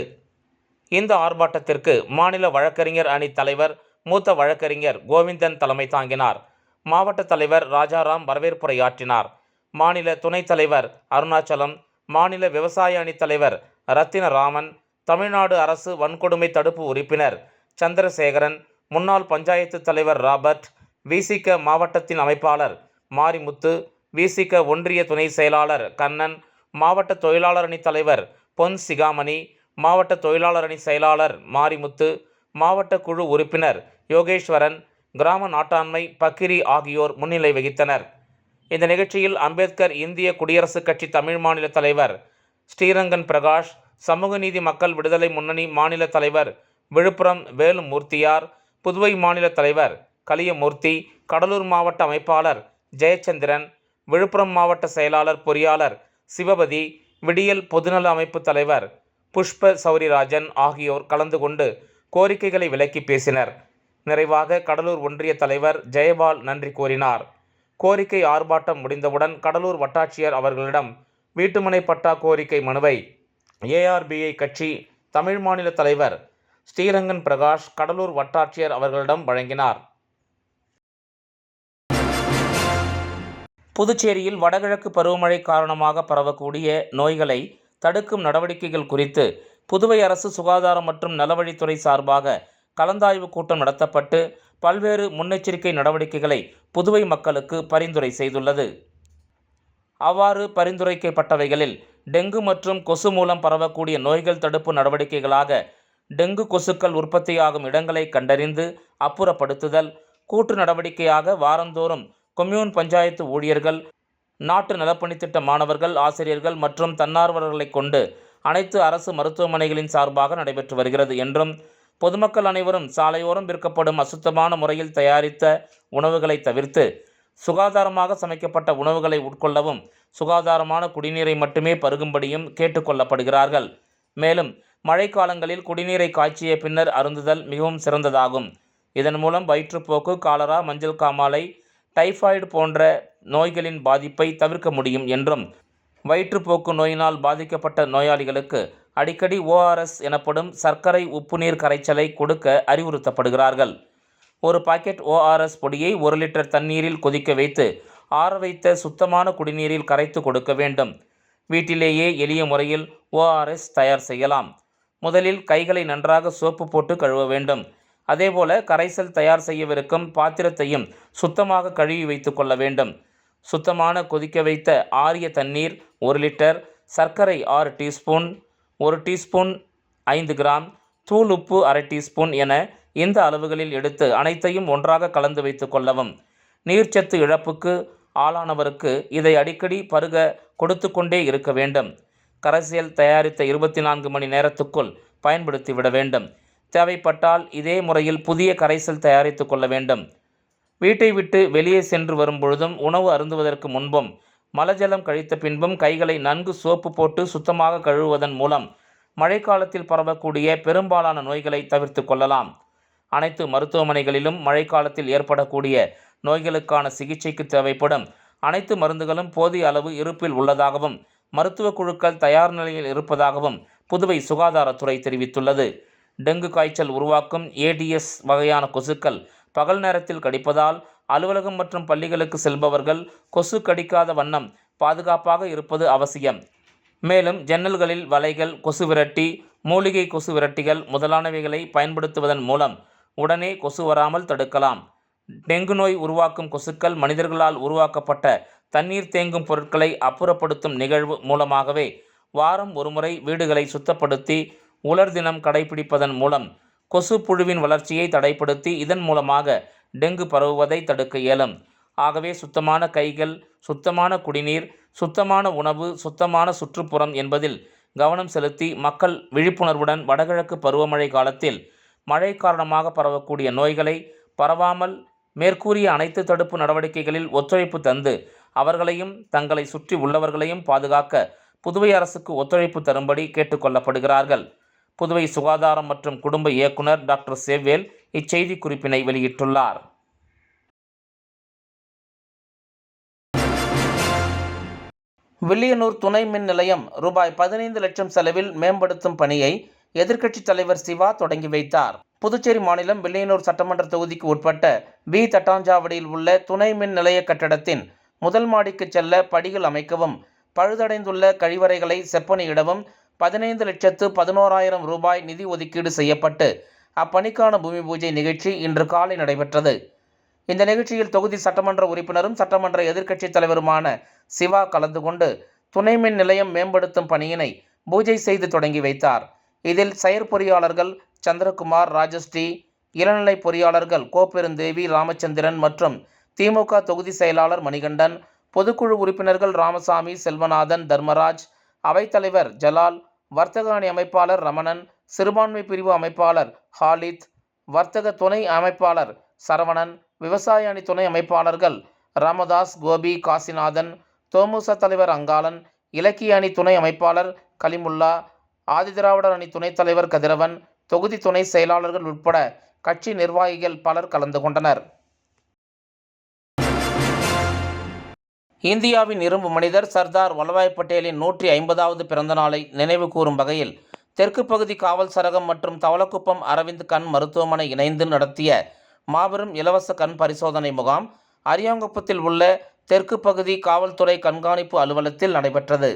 இந்த ஆர்ப்பாட்டத்திற்கு மாநில வழக்கறிஞர் அணி தலைவர் மூத்த வழக்கறிஞர் கோவிந்தன் தலைமை தாங்கினார். மாவட்ட தலைவர் ராஜாராம் வரவேற்புரையாற்றினார். மாநில துணைத் தலைவர் அருணாச்சலம், மாநில விவசாய அணி தலைவர் ரத்தினராமன், தமிழ்நாடு அரசு வன்கொடுமை தடுப்பு உறுப்பினர் சந்திரசேகரன், முன்னாள் பஞ்சாயத்து தலைவர் ராபர்ட், விசிக மாவட்டத்தின் அமைப்பாளர் மாரிமுத்து, விசிக ஒன்றிய துணை செயலாளர் கண்ணன், மாவட்ட தொழிலாளர் அணி தலைவர் பொன் சிகாமணி, மாவட்ட தொழிலாளர் அணி செயலாளர் மாரிமுத்து, மாவட்ட குழு உறுப்பினர் யோகேஸ்வரன், கிராம நாட்டாண்மை பக்கிரி ஆகியோர் முன்னிலை வகித்தனர். இந்த நிகழ்ச்சியில் அம்பேத்கர் இந்திய குடியரசுக் கட்சி தமிழ் மாநில தலைவர் ஸ்ரீரங்கன் பிரகாஷ், சமூக நீதி மக்கள் விடுதலை முன்னணி மாநில தலைவர் விழுப்புரம் வேலுமூர்த்தியார், புதுவை மாநில தலைவர் கலியமூர்த்தி, கடலூர் மாவட்ட அமைப்பாளர் ஜெயச்சந்திரன், விழுப்புரம் மாவட்ட செயலாளர் பொறியாளர் சிவபதி, விடியல் பொதுநல அமைப்பு தலைவர் புஷ்ப சௌரிராஜன் ஆகியோர் கலந்து கொண்டு கோரிக்கைகளை விளக்கி பேசினர். நிறைவாக கடலூர் ஒன்றிய தலைவர் ஜெயபால் நன்றி கூறினார். கோரிக்கை ஆர்ப்பாட்டம் முடிந்தவுடன் கடலூர் வட்டாட்சியர் அவர்களிடம் வீட்டுமனை பட்டா கோரிக்கை மனுவை ARBI கட்சி தமிழ் மாநில தலைவர் ஸ்ரீரங்கன் பிரகாஷ் கடலூர் வட்டாட்சியர் அவர்களிடம் வழங்கினார். புதுச்சேரியில் வடகிழக்கு பருவமழை காரணமாக பரவக்கூடிய நோய்களை தடுக்கும் நடவடிக்கைகள் குறித்து புதுவை அரசு சுகாதாரம் மற்றும் நலவழித்துறை சார்பாக கலந்தாய்வு கூட்டம் நடத்தப்பட்டு பல்வேறு முன்னெச்சரிக்கை நடவடிக்கைகளை புதுவை மக்களுக்கு பரிந்துரை செய்துள்ளது. அவ்வாறு பரிந்துரைக்கப்பட்டவைகளில் டெங்கு மற்றும் கொசு மூலம் பரவக்கூடிய நோய்கள் தடுப்பு நடவடிக்கைகளாக டெங்கு கொசுக்கள் உற்பத்தியாகும் இடங்களை கண்டறிந்து அப்புறப்படுத்துதல், கூட்டு நடவடிக்கையாக வாரந்தோறும் கொம்யூன் பஞ்சாயத்து ஊழியர்கள், நாட்டு நலப்பணித்திட்ட மாணவர்கள், ஆசிரியர்கள் மற்றும் தன்னார்வலர்களை கொண்டு அனைத்து அரசு மருத்துவமனைகளின் சார்பாக நடைபெற்று வருகிறது என்றும், பொதுமக்கள் அனைவரும் சாலையோரம் விற்கப்படும் அசுத்தமான முறையில் தயாரித்த உணவுகளை தவிர்த்து சுகாதாரமாக சமைக்கப்பட்ட உணவுகளை உட்கொள்ளவும், சுகாதாரமான குடிநீரை மட்டுமே பருகும்படியும் கேட்டுக்கொள்ளப்படுகிறார்கள். மேலும் மழைக்காலங்களில் குடிநீரை காய்ச்சிய பின்னர் அருந்துதல் மிகவும் சிறந்ததாகும். இதன் மூலம் வயிற்றுப்போக்கு, காலரா, மஞ்சள் காமாலை, டைபாய்டு போன்ற நோய்களின் பாதிப்பை தவிர்க்க முடியும் என்றும், வயிற்றுப்போக்கு நோயினால் பாதிக்கப்பட்ட நோயாளிகளுக்கு அடிக்கடி ORS எனப்படும் சர்க்கரை உப்புநீர் கரைச்சலை கொடுக்க அறிவுறுத்தப்படுகிறார்கள். ஒரு பாக்கெட் ORS பொடியை 1 லிட்டர் தண்ணீரில் கொதிக்க வைத்து ஆற வைத்த சுத்தமான குடிநீரில் கரைத்து கொடுக்க வேண்டும். வீட்டிலேயே எளிய முறையில் ORS தயார் செய்யலாம். முதலில் கைகளை நன்றாக சோப்பு போட்டு கழுவ வேண்டும். அதேபோல கரைசல் தயார் செய்யவிருக்கும் பாத்திரத்தையும் சுத்தமாக கழுவி வைத்து கொள்ள வேண்டும். சுத்தமான கொதிக்க வைத்த ஆறிய தண்ணீர் 1 லிட்டர், சர்க்கரை 6 டீஸ்பூன், 1 டீஸ்பூன் 5 கிராம், தூள் உப்பு 1/2 டீஸ்பூன் என இந்த அளவுகளில் எடுத்து அனைத்தையும் ஒன்றாக கலந்து வைத்து கொள்ளவும். நீர்ச்சத்து இழப்புக்கு ஆளானவருக்கு இதை அடிக்கடி பருக கொடுத்து கொண்டே இருக்க வேண்டும். கரைசல் தயாரித்த 24 மணி நேரத்துக்குள் பயன்படுத்திவிட வேண்டும். தேவைப்பட்டால் இதே முறையில் புதிய கரைசல் தயாரித்து கொள்ள வேண்டும். வீட்டை விட்டு வெளியே சென்று வரும் பொழுதும், உணவு அருந்துவதற்கு முன்பும், மலஜலம் கழித்த பின்பும் கைகளை நன்கு சோப்பு போட்டு சுத்தமாக கழுவுவதன் மூலம் மழைக்காலத்தில் பரவக்கூடிய பெரும்பாலான நோய்களை தவிர்த்து கொள்ளலாம். அனைத்து மருத்துவமனைகளிலும் மழைக்காலத்தில் ஏற்படக்கூடிய நோய்களுக்கான சிகிச்சைக்கு தேவைப்படும் அனைத்து மருந்துகளும் போதிய அளவு இருப்பில் உள்ளதாகவும், மருத்துவ குழுக்கள் தயார் நிலையில் இருப்பதாகவும் புதுவை சுகாதாரத்துறை தெரிவித்துள்ளது. டெங்கு காய்ச்சல் உருவாக்கும் ADS வகையான கொசுக்கள் பகல் நேரத்தில் கடிப்பதால் அலுவலகம் மற்றும் பள்ளிகளுக்கு செல்பவர்கள் கொசு கடிக்காத வண்ணம் பாதுகாப்பாக இருப்பது அவசியம். மேலும் ஜன்னல்களில் வலைகள், கொசு விரட்டி, மூலிகை கொசு விரட்டிகள் முதலானவைகளை பயன்படுத்துவதன் மூலம் உடனே கொசு வராமல் தடுக்கலாம். டெங்கு நோய் உருவாக்கும் கொசுக்கள் மனிதர்களால் உருவாக்கப்பட்ட தண்ணீர் தேங்கும் பொருட்களை அப்புறப்படுத்தும் நிகழ்வு மூலமாகவே வாரம் ஒருமுறை வீடுகளை சுத்தப்படுத்தி உலர் தினம் கடைபிடிப்பதன் மூலம் கொசு புழுவின் வளர்ச்சியை தடைப்படுத்தி இதன் மூலமாக டெங்கு பரவுவதை தடுக்க இயலும். ஆகவே சுத்தமான கைகள், சுத்தமான குடிநீர், சுத்தமான உணவு, சுத்தமான சுற்றுப்புறம் என்பதில் கவனம் செலுத்தி மக்கள் விழிப்புணர்வுடன் வடகிழக்கு பருவமழை காலத்தில் மழை காரணமாக பரவக்கூடிய நோய்களை பரவாமல் மேற்கூறிய அனைத்து தடுப்பு நடவடிக்கைகளில் ஒத்துழைப்பு தந்து அவர்களையும் தங்களை சுற்றி உள்ளவர்களையும் பாதுகாக்க புதுவை அரசுக்கு ஒத்துழைப்பு தரும்படி கேட்டுக்கொள்ளப்படுகிறார்கள். புதுவை சுகாதாரம் மற்றும் குடும்ப இயக்குனர் டாக்டர் சேவ்வேல் இச்செய்தி குறிப்பினை வெளியிட்டுள்ளார். வில்லியனூர் துணை மின் நிலையம் ரூபாய் 15 லட்சம் செலவில் மேம்படுத்தும் பணியை எதிர்க்கட்சித் தலைவர் சிவா தொடங்கி வைத்தார். புதுச்சேரி மாநிலம் வில்லியனூர் சட்டமன்ற தொகுதிக்கு உட்பட்ட B தட்டாஞ்சாவடியில் உள்ள துணை மின் நிலைய கட்டடத்தின் முதல் மாடிக்கு செல்ல படிகள் அமைக்கவும், பழுதடைந்துள்ள கழிவறைகளை செப்பனிடவும் 15,11,000 ரூபாய் நிதி ஒதுக்கீடு செய்யப்பட்டு அப்பணிக்கான பூமி பூஜை நிகழ்ச்சி இன்று காலை நடைபெற்றது. இந்த நிகழ்ச்சியில் தொகுதி சட்டமன்ற உறுப்பினரும் சட்டமன்ற எதிர்க்கட்சித் தலைவருமான சிவா கலந்து கொண்டு துணை மின் நிலையம் மேம்படுத்தும் பணியினை பூஜை செய்து தொடங்கி வைத்தார். இதில் செயற்பொறியாளர்கள் சந்திரகுமார், ராஜஸ்ரீ, இளநிலை பொறியாளர்கள் கோப்பெருந்தேவி, ராமச்சந்திரன் மற்றும் திமுக தொகுதி செயலாளர் மணிகண்டன், பொதுக்குழு உறுப்பினர்கள் ராமசாமி, செல்வநாதன், தர்மராஜ், அவைத்தலைவர் ஜலால், வர்த்தக அணி அமைப்பாளர் ரமணன், சிறுபான்மை பிரிவு அமைப்பாளர் ஹாலித், வர்த்தக துணை அமைப்பாளர் சரவணன், விவசாய அணி துணை அமைப்பாளர்கள் ராமதாஸ், கோபி, காசிநாதன், தோமுச தலைவர் அங்காளன், இலக்கிய அணி துணை அமைப்பாளர் கலிமுல்லா, ஆதிதிராவிடர் அணி துணைத் தலைவர் கதிரவன், தொகுதி துணை செயலாளர்கள் உட்பட கட்சி நிர்வாகிகள் பலர் கலந்து கொண்டனர். இந்தியாவின் இரும்பு மனிதர் சர்தார் வல்லபாய் பட்டேலின் 150வது பிறந்த நாளை நினைவு கூறும் வகையில் தெற்கு பகுதி காவல் சரகம் மற்றும் தவளக்குப்பம் அரவிந்த் கண் மருத்துவமனை இணைந்து நடத்திய மாபெரும் இலவச கண் பரிசோதனை முகாம் அரியாங்குப்பத்தில் உள்ள தெற்கு பகுதி காவல்துறை கண்காணிப்பு அலுவலகத்தில் நடைபெற்றது.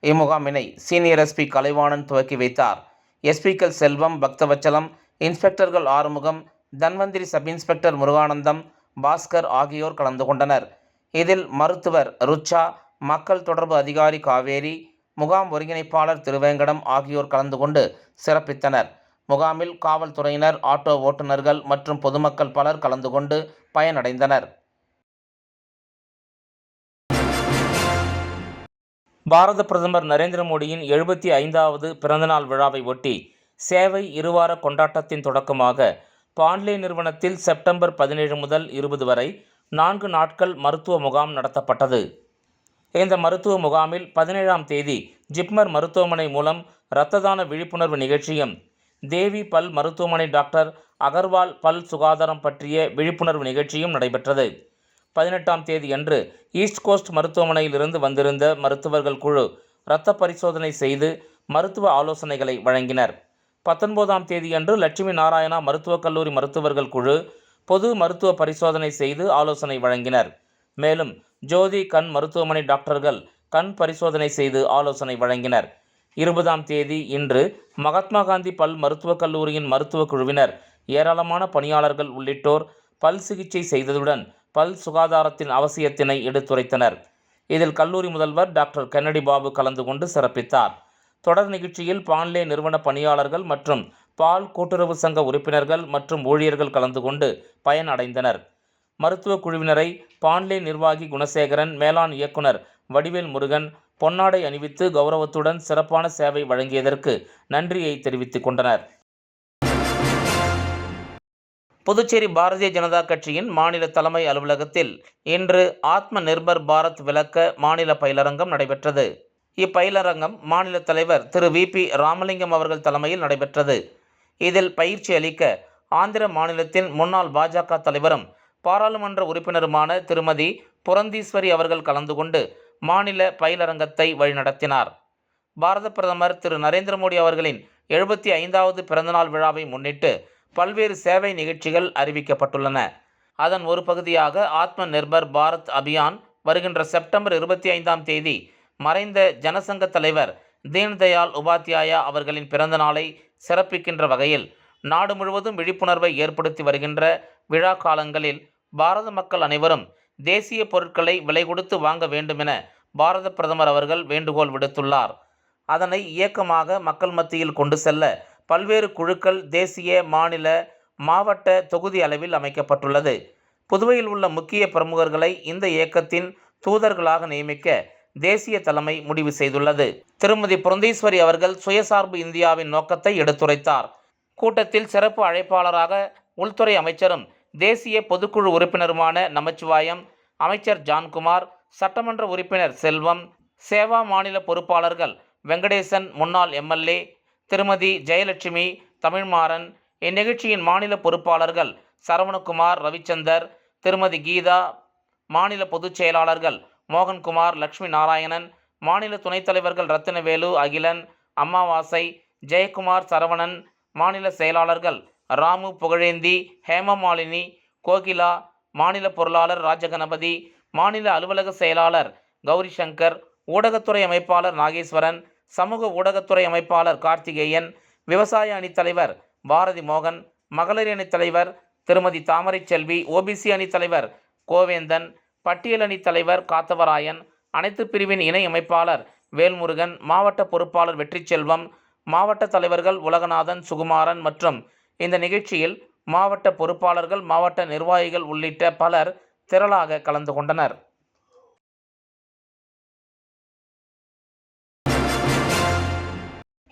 இம்முகாமினை சீனியர் எஸ்பி கலைவாணன் துவக்கி வைத்தார். எஸ்பிக்கள் செல்வம், பக்தவச்சலம், இன்ஸ்பெக்டர்கள் ஆறுமுகம், தன்வந்திரி சப் இன்ஸ்பெக்டர் முருகானந்தம், பாஸ்கர் ஆகியோர் கலந்து கொண்டனர். இதில் மருத்துவர் ருச்சா, மக்கள் தொடர்பு அதிகாரி காவேரி, முகாம் ஒருங்கிணைப்பாளர் திருவேங்கடம் ஆகியோர் கலந்து கொண்டு சிறப்பித்தனர். முகாமில் காவல்துறையினர், ஆட்டோ ஓட்டுநர்கள் மற்றும் பொதுமக்கள் பலர் கலந்து கொண்டு பயனடைந்தனர். பாரத பிரதமர் நரேந்திர மோடியின் 75வது பிறந்தநாள் விழாவை ஒட்டி சேவை இருவார கொண்டாட்டத்தின் தொடக்கமாக பாண்லே நிறுவனத்தில் செப்டம்பர் 17 முதல் 20 வரை 4 நாட்கள் மருத்துவ முகாம் நடத்தப்பட்டது. இந்த மருத்துவ முகாமில் 17ஆம் தேதி ஜிப்மர் மருத்துவமனை மூலம் இரத்த தான விழிப்புணர்வு நிகழ்ச்சியும், தேவி பல் மருத்துவமனை டாக்டர் அகர்வால் பல் சுகாதாரம் பற்றிய விழிப்புணர்வு நிகழ்ச்சியும் நடைபெற்றது. 18ஆம் தேதியன்று ஈஸ்ட் கோஸ்ட் மருத்துவமனையில் இருந்து வந்திருந்த மருத்துவர்கள் குழு இரத்த பரிசோதனை செய்து மருத்துவ ஆலோசனைகளை வழங்கினர். 19ஆம் தேதியன்று லட்சுமி நாராயணா மருத்துவக் கல்லூரி மருத்துவர்கள் குழு பொது மருத்துவ பரிசோதனை செய்து ஆலோசனை வழங்கினர். மேலும் ஜோதி கண் மருத்துவமனை டாக்டர்கள் கண் பரிசோதனை செய்து ஆலோசனை வழங்கினர். 20ஆம் தேதி இன்று மகாத்மா காந்தி பல் மருத்துவக் கல்லூரியின் மருத்துவக் குழுவினர் ஏராளமான பணியாளர்கள் உள்ளிட்டோர் பல் சிகிச்சை செய்ததுடன் பல் சுகாதாரத்தின் அவசியத்தினை எடுத்துரைத்தனர். இதில் கல்லூரி முதல்வர் டாக்டர் கென்னடி பாபு கலந்து கொண்டு சிறப்பித்தார். தொடர் நிகழ்ச்சியில் பாண்லே நிறுவன பணியாளர்கள் மற்றும் பால் கூட்டுறவு சங்க உறுப்பினர்கள் மற்றும் ஊழியர்கள் கலந்து கொண்டு பயனடைந்தனர். மருத்துவ குழுவினரை பாண்லே நிர்வாகி குணசேகரன், மேலாண் இயக்குனர் வடிவேல் முருகன் பொன்னாடை அணிவித்து கௌரவத்துடன் சிறப்பான சேவை வழங்கியதற்கு நன்றியை தெரிவித்துக் கொண்டனர். புதுச்சேரி பாரதிய ஜனதா கட்சியின் மாநில தலைமை அலுவலகத்தில் இன்று ஆத்ம நிர்பர் பாரத் விளக்க மாநில பயிலரங்கம் நடைபெற்றது. இப்பயிலரங்கம் மாநில தலைவர் திரு வி.பி. ராமலிங்கம் அவர்கள் தலைமையில் நடைபெற்றது. இதில் பயிற்சி அளிக்க ஆந்திர மாநிலத்தின் முன்னாள் பாஜக தலைவரும் பாராளுமன்ற உறுப்பினருமான திருமதி புரந்தீஸ்வரி அவர்கள் கலந்து கொண்டு மாநில பயிலரங்கத்தை வழிநடத்தினார். பாரத பிரதமர் திரு நரேந்திர மோடி அவர்களின் 75வது பிறந்தநாள் விழாவை முன்னிட்டு பல்வேறு சேவை நிகழ்ச்சிகள் அறிவிக்கப்பட்டுள்ளன. அதன் ஒரு பகுதியாக ஆத்ம நிர்பர் பாரத் அபியான் வருகின்ற செப்டம்பர் 25ஆம் தேதி மறைந்த ஜனசங்க தலைவர் தீன்தயாள் உபாத்யாயா அவர்களின் பிறந்த நாளை சிறப்பிக்கின்ற வகையில் நாடு முழுவதும் விழிப்புணர்வை ஏற்படுத்தி வருகின்ற விழா காலங்களில் பாரத மக்கள் அனைவரும் தேசிய பொருட்களை விலை கொடுத்து வாங்க வேண்டுமென பாரத பிரதமர் அவர்கள் வேண்டுகோள் விடுத்துள்ளார். அதனை இயக்கமாக மக்கள் மத்தியில் கொண்டு செல்ல பல்வேறு குழுக்கள் தேசிய, மாநில, மாவட்ட, தொகுதி அளவில் அமைக்கப்பட்டுள்ளது. புதுவையில் உள்ள முக்கிய பிரமுகர்களை இந்த இயக்கத்தின் தூதர்களாக நியமிக்க தேசிய தலைமை முடிவு செய்துள்ளது. திருமதி புரந்தீஸ்வரி அவர்கள் சுயசார்பு இந்தியாவின் நோக்கத்தை எடுத்துரைத்தார். கூட்டத்தில் சிறப்பு அழைப்பாளராக உள்துறை அமைச்சரும் தேசிய பொதுக்குழு உறுப்பினருமான நமச்சிவாயம், அமைச்சர் ஜான்குமார், சட்டமன்ற உறுப்பினர் செல்வம், சேவா மாநில பொறுப்பாளர்கள் வெங்கடேசன், முன்னாள் எம்எல்ஏ திருமதி ஜெயலட்சுமி, தமிழ்மாறன், இந்நிகழ்ச்சியின் மாநில பொறுப்பாளர்கள் சரவணகுமார், ரவிச்சந்தர், திருமதி கீதா, மாநில பொதுச் செயலாளர்கள் மோகன்குமார், லட்சுமி நாராயணன், மாநில துணைத் தலைவர்கள் ரத்தினவேலு, அகிலன், அம்மாவாசை, ஜெயக்குமார், சரவணன், மாநில செயலாளர்கள் ராமு, புகழேந்தி, ஹேமமாலினி, கோகிலா, மாநில பொருளாளர் ராஜகணபதி, மாநில அலுவலக செயலாளர் கௌரி சங்கர், ஊடகத்துறை அமைப்பாளர் நாகேஸ்வரன், சமூக ஊடகத்துறை அமைப்பாளர் கார்த்திகேயன், விவசாய அணித் தலைவர் பாரதி மோகன், மகளிர் அணித் தலைவர் திருமதி தாமரை செல்வி, ஓபிசி அணித் தலைவர் கோவேந்தன், பட்டியல் அணித் தலைவர் காத்தவராயன், அனைத்து பிரிவின் இணை அமைப்பாளர் வேல்முருகன், மாவட்ட பொறுப்பாளர் வெற்றிச்செல்வம், மாவட்ட தலைவர்கள் உலகநாதன், சுகுமாரன் மற்றும் இந்த நிகழ்ச்சியில் மாவட்ட பொறுப்பாளர்கள், மாவட்ட நிர்வாகிகள் உள்ளிட்ட பலர் திரளாக கலந்து கொண்டனர்.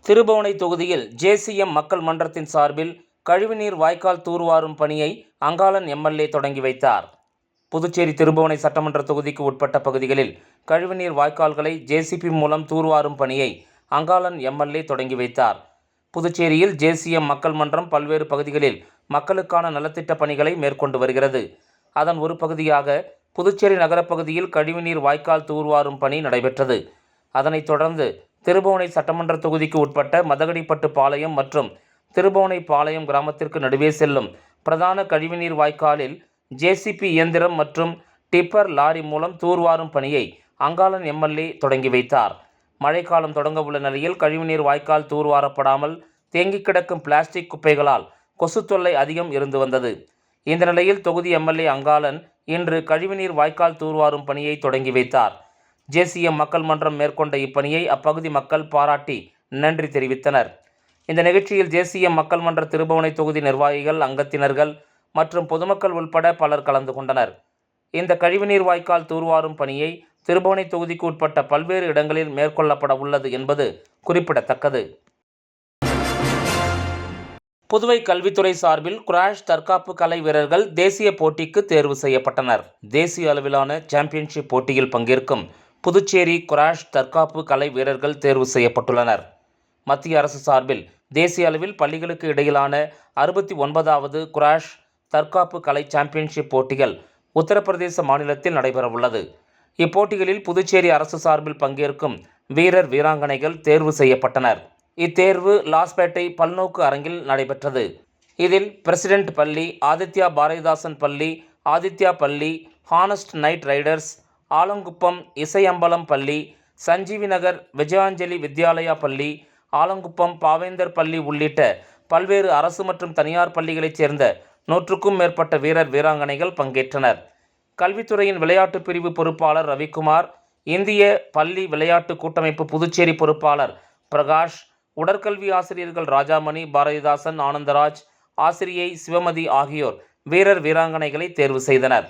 திருபுவனை தொகுதியில் ஜேசிஎம் மக்கள் மன்றத்தின் சார்பில் கழிவுநீர் வாய்க்கால் தூர்வாரும் பணியை அங்காளன் எம்எல்ஏ தொடங்கி வைத்தார். புதுச்சேரி திருபுவனை சட்டமன்ற தொகுதிக்கு உட்பட்ட பகுதிகளில் கழிவுநீர் வாய்க்கால்களை ஜேசிபி மூலம் தூர்வாரும் பணியை அங்காளன் எம்எல்ஏ தொடங்கி வைத்தார். புதுச்சேரியில் ஜேசிஎம் மக்கள் மன்றம் பல்வேறு பகுதிகளில் மக்களுக்கான நலத்திட்ட பணிகளை மேற்கொண்டு வருகிறது. அதன் ஒரு பகுதியாக புதுச்சேரி நகரப்பகுதியில் கழிவுநீர் வாய்க்கால் தூர்வாரும் பணி நடைபெற்றது. அதனைத் தொடர்ந்து திருபுவனை சட்டமன்ற தொகுதிக்கு உட்பட்ட மதகடிப்பட்டு பாளையம் மற்றும் திருபுவனை பாளையம் கிராமத்திற்கு நடுவே செல்லும் பிரதான கழிவுநீர் வாய்க்காலில் ஜேசிபி இயந்திரம் மற்றும் டிப்பர் லாரி மூலம் தூர்வாரும் பணியை அங்காளன் எம்எல்ஏ தொடங்கி வைத்தார். மழைக்காலம் தொடங்க உள்ள நிலையில் கழிவுநீர் வாய்க்கால் தூர்வாரப்படாமல் தேங்கி கிடக்கும் பிளாஸ்டிக் குப்பைகளால் கொசு தொல்லை அதிகம் இருந்து வந்தது. இந்த நிலையில் தொகுதி எம்எல்ஏ அங்காளன் இன்று கழிவுநீர் வாய்க்கால் தூர்வாரும் பணியை தொடங்கி வைத்தார். ஜேசிஎம் மக்கள் மன்றம் மேற்கொண்ட இப்பணியை அப்பகுதி மக்கள் பாராட்டி நன்றி தெரிவித்தனர். இந்த நிகழ்ச்சியில் ஜேசிஎம் மக்கள் மன்ற திருபுவனை தொகுதி நிர்வாகிகள், அங்கத்தினர்கள் மற்றும் பொதுமக்கள் உள்பட பலர் கலந்து கொண்டனர். இந்த கழிவுநீர் வாய்க்கால் தூர்வாரும் பணியை திருபுவனை தொகுதிக்கு உட்பட்ட பல்வேறு இடங்களில் மேற்கொள்ளப்பட உள்ளது என்பது குறிப்பிடத்தக்கது. புதுவை கல்வித்துறை சார்பில் குராஷ் தற்காப்பு கலை வீரர்கள் தேசிய போட்டிக்கு தேர்வு செய்யப்பட்டனர். தேசிய அளவிலான சாம்பியன்ஷிப் போட்டியில் பங்கேற்கும் புதுச்சேரி குராஷ் தற்காப்பு கலை வீரர்கள் தேர்வு செய்யப்பட்டுள்ளனர். மத்திய அரசு சார்பில் தேசிய அளவில் பள்ளிகளுக்கு இடையிலான 69வது குராஷ் தற்காப்பு கலை சாம்பியன்ஷிப் போட்டிகள் உத்தரப்பிரதேச மாநிலத்தில் நடைபெறவுள்ளது. இப்போட்டிகளில் புதுச்சேரி அரசு சார்பில் பங்கேற்கும் வீரர் வீராங்கனைகள் தேர்வு செய்யப்பட்டனர். இத்தேர்வு லாஸ்பேட்டை பல்நோக்கு அரங்கில் நடைபெற்றது. இதில் பிரசிடென்ட் பள்ளி, ஆதித்யா பாரதிதாசன் பள்ளி, ஆதித்யா பள்ளி, Honest Knight Riders, Alankuppam Isaiyambalam பள்ளி, சஞ்சீவி நகர் விஜயாஞ்சலி வித்யாலயா பள்ளி, ஆலங்குப்பம் பாவேந்தர் பள்ளி உள்ளிட்ட பல்வேறு அரசு மற்றும் தனியார் பள்ளிகளைச் சேர்ந்த 100க்கும் மேற்பட்ட வீரர் வீராங்கனைகள் பங்கேற்றனர். கல்வித்துறையின் விளையாட்டு பிரிவு பொறுப்பாளர் ரவிக்குமார், இந்திய பள்ளி விளையாட்டு கூட்டமைப்பு புதுச்சேரி பொறுப்பாளர் பிரகாஷ், உடற்கல்வி ஆசிரியர்கள் ராஜாமணி, பாரதிதாசன், ஆனந்தராஜ், ஆசிரியை சிவமதி ஆகியோர் வீரர் வீராங்கனைகளை தேர்வு செய்தனர்.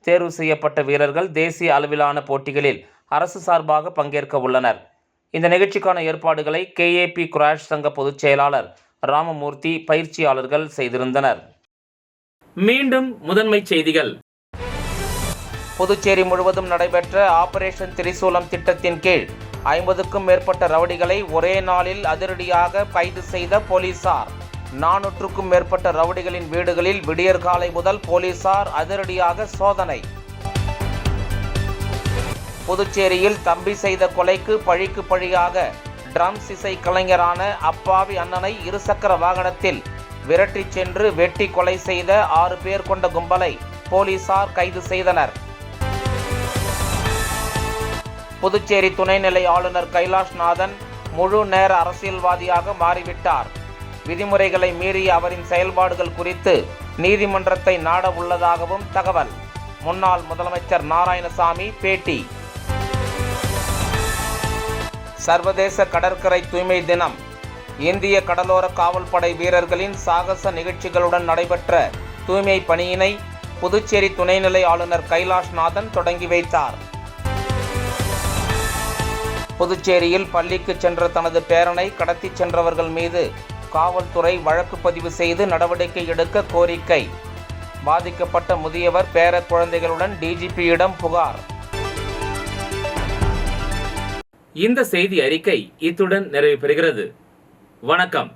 தேர்வு செய்யப்பட்ட வீரர்கள் தேசிய அளவிலான போட்டிகளில் அரசு சார்பாக பங்கேற்க உள்ளனர். இந்த நிகழ்ச்சிக்கான ஏற்பாடுகளை KAP குராஷ் சங்க பொதுச் செயலாளர் ராமமூர்த்தி, பயிற்சியாளர்கள் செய்திருந்தனர். மீண்டும் முதன்மை செய்திகள். புதுச்சேரி முழுவதும் நடைபெற்ற ஆபரேஷன் திரிசூலம் திட்டத்தின் கீழ் 50க்கும் மேற்பட்ட ரவுடிகளை ஒரே நாளில் அதிரடியாக கைது செய்த போலீசார். 400க்கும் மேற்பட்ட ரவுடிகளின் வீடுகளில் விடியற்காலை முதல் போலீசார் அதிரடியாக சோதனை. புதுச்சேரியில் தம்பி செய்த கொலைக்கு பழிக்கு பழியாக ட்ரம்ஸ் இசை கலைஞரான அப்பாவி அண்ணனை இருசக்கர வாகனத்தில் விரட்டிச் சென்று வெட்டி கொலை செய்த 6 பேர் கொண்ட கும்பலை போலீசார் கைது செய்தனர். புதுச்சேரி துணைநிலை ஆளுநர் கைலாஷ்நாதன் முழு நேர அரசியல்வாதியாக மாறிவிட்டார். விதிமுறைகளை மீறிய அவரின் செயல்பாடுகள் குறித்து நீதிமன்றத்தை நாட உள்ளதாகவும் தகவல். முன்னாள் முதலமைச்சர் நாராயணசாமி பேட்டி. சர்வதேச கடற்கரை தூய்மை தினம். இந்திய கடலோர காவல்படை வீரர்களின் சாகச நிகழ்ச்சிகளுடன் நடைபெற்ற தூய்மை பணியினை புதுச்சேரி துணைநிலை ஆளுநர் கைலாஷ்நாதன் தொடங்கி வைத்தார். புதுச்சேரியில் பள்ளிக்கு சென்ற தனது பேரனை கடத்தி சென்றவர்கள் மீது காவல்துறை வழக்கு பதிவு செய்து நடவடிக்கை எடுக்க கோரிக்கை. பாதிக்கப்பட்ட முதியவர் பேர குழந்தைகளுடன் DGPயிடம் புகார். இந்த செய்தி அறிக்கை இத்துடன் நிறைவு பெறுகிறது. வணக்கம்.